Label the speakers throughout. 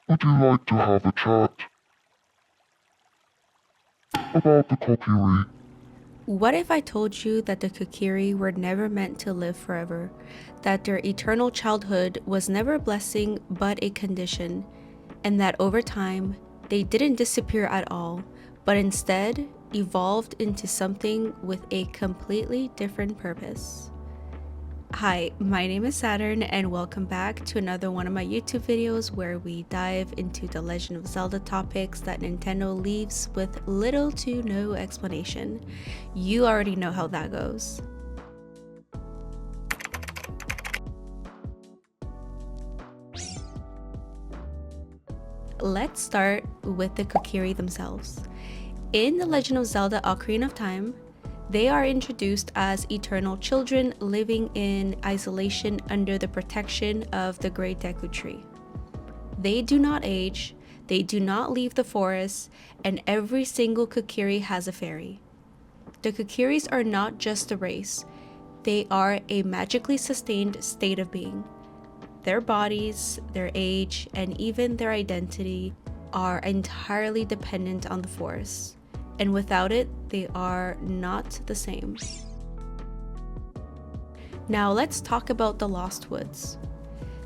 Speaker 1: Would you like to have a chat about the Kokiri?
Speaker 2: What if I told you that the Kokiri were never meant to live forever? That their eternal childhood was never a blessing but a condition, and that over time, they didn't disappear at all, but instead evolved into something with a completely different purpose? Hi, my name is Saturn, and welcome back to another one of my YouTube videos where we dive into the Legend of Zelda topics that Nintendo leaves with little to no explanation. You already know how that goes. Let's start with the Kokiri themselves. In The Legend of Zelda: Ocarina of Time, they are introduced as eternal children living in isolation under the protection of the Great Deku Tree. They do not age, they do not leave the forest, and every single Kokiri has a fairy. The Kokiris are not just a race, they are a magically sustained state of being. Their bodies, their age, and even their identity are entirely dependent on the forest, and without it, they are not the same. Now let's talk about the Lost Woods.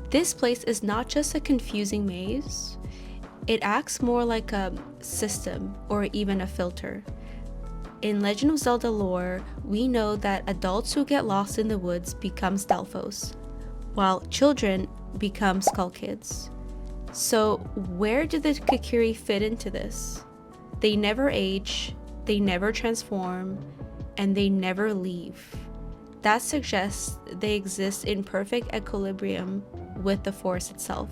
Speaker 2: This place is not just a confusing maze, it acts more like a system or even a filter. In Legend of Zelda lore, we know that adults who get lost in the woods become Stelphos, while children become Skull Kids. So where do the Kokiri fit into this? They never age, they never transform, and they never leave. That suggests they exist in perfect equilibrium with the forest itself.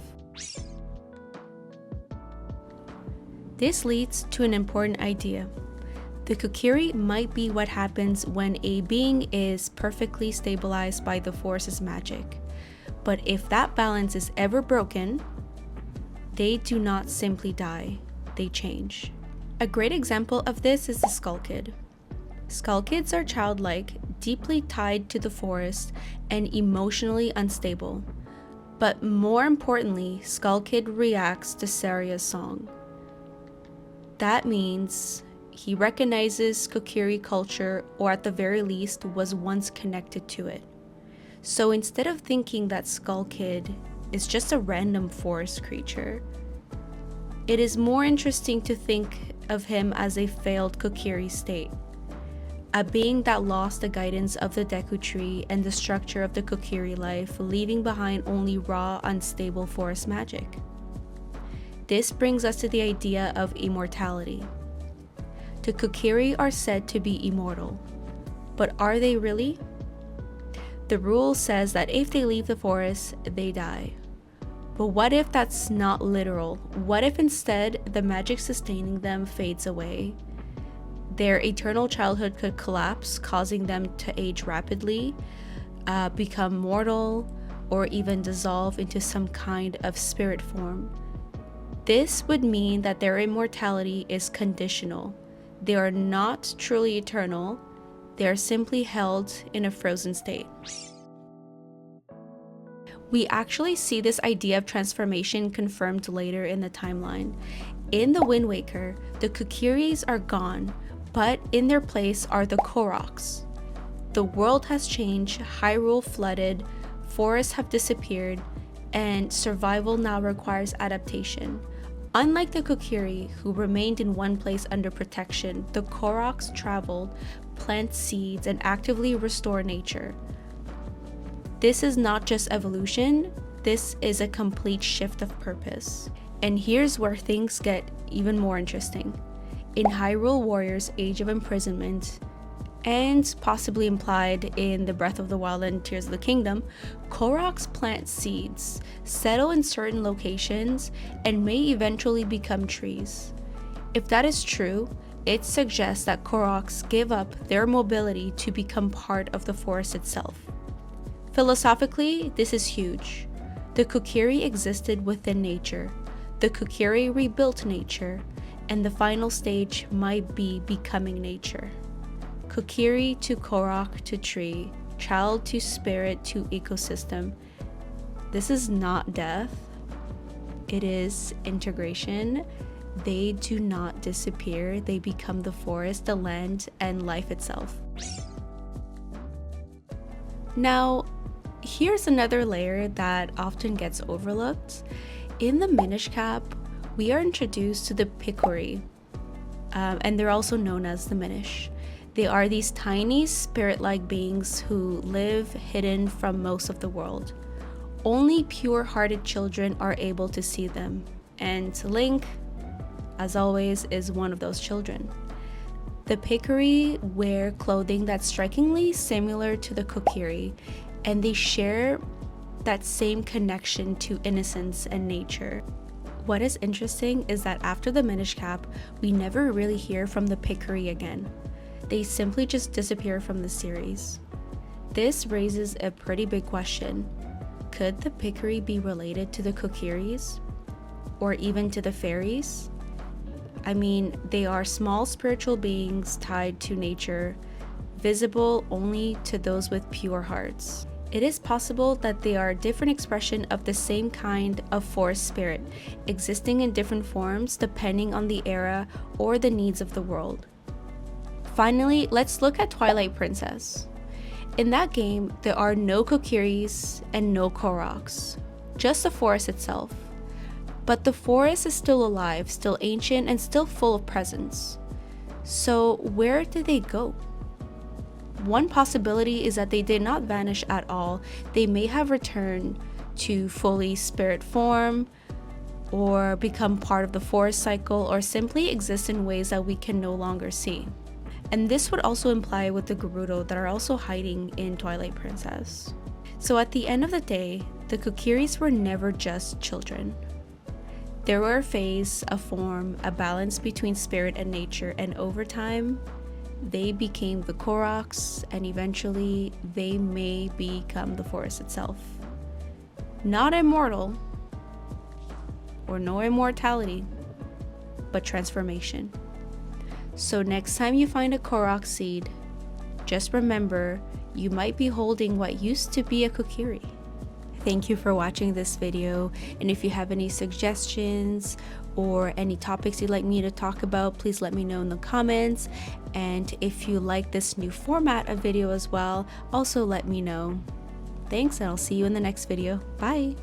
Speaker 2: This leads to an important idea. The Kokiri might be what happens when a being is perfectly stabilized by the forest's magic. But if that balance is ever broken, they do not simply die, they change. A great example of this is the Skull Kid. Skull Kids are childlike, deeply tied to the forest, and emotionally unstable. But more importantly, Skull Kid reacts to Saria's song. That means he recognizes Kokiri culture, or at the very least was once connected to it. So instead of thinking that Skull Kid is just a random forest creature, it is more interesting to think of him as a failed Kokiri state, a being that lost the guidance of the Deku Tree and the structure of the Kokiri life, leaving behind only raw, unstable forest magic. This brings us to the idea of immortality. The Kokiri are said to be immortal, but are they really? The rule says that if they leave the forest, they die. But what if that's not literal? What if instead the magic sustaining them fades away? Their eternal childhood could collapse, causing them to age rapidly, become mortal, or even dissolve into some kind of spirit form. This would mean that their immortality is conditional. They are not truly eternal, they are simply held in a frozen state. We actually see this idea of transformation confirmed later in the timeline. In the Wind Waker, the Kokiris are gone, but in their place are the Koroks. The world has changed, Hyrule flooded, forests have disappeared, and survival now requires adaptation. Unlike the Kokiri, who remained in one place under protection, the Koroks traveled, plant seeds, and actively restore nature. This is not just evolution, this is a complete shift of purpose. And here's where things get even more interesting. In Hyrule Warriors' Age of Imprisonment, and possibly implied in the Breath of the Wild and Tears of the Kingdom, Koroks plant seeds, settle in certain locations, and may eventually become trees. If that is true, it suggests that Koroks give up their mobility to become part of the forest itself. Philosophically, this is huge. The Kokiri existed within nature. The Kokiri rebuilt nature, and the final stage might be becoming nature. Kokiri to Korok to tree, child to spirit to ecosystem. This is not death. It is integration. They do not disappear. They become the forest, the land, and life itself. Now, here's another layer that often gets overlooked. In the Minish Cap, we are introduced to the Kokiri, and they're also known as the Minish. They are these tiny spirit-like beings who live hidden from most of the world. Only pure-hearted children are able to see them, and Link, as always, is one of those children. The Kokiri wear clothing that's strikingly similar to the Kokiri, and they share that same connection to innocence and nature. What is interesting is that after the Minish Cap, we never really hear from the Kokiri again. They simply just disappear from the series. This raises a pretty big question. Could the Kokiri be related to the Kokiris? Or even to the fairies? I mean, they are small spiritual beings tied to nature, visible only to those with pure hearts. It is possible that they are a different expression of the same kind of forest spirit, existing in different forms depending on the era or the needs of the world. Finally, let's look at Twilight Princess. In that game, there are no Kokiris and no Koroks, just the forest itself. But the forest is still alive, still ancient, and still full of presence. So where did they go? One possibility is that they did not vanish at all. They may have returned to fully spirit form, or become part of the forest cycle, or simply exist in ways that we can no longer see. And this would also imply with the Gerudo that are also hiding in Twilight Princess. So at the end of the day, the Kokiris were never just children. They were a phase, a form, a balance between spirit and nature, and over time, they became the Koroks, and eventually they may become the forest itself. Not immortal, or no immortality, but transformation. So next time you find a Korok seed, just remember you might be holding what used to be a Kokiri. Thank you for watching this video, and if you have any suggestions or any topics you'd like me to talk about, please let me know in the comments. And if you like this new format of video as well, also let me know. Thanks, and I'll see you in the next video. Bye!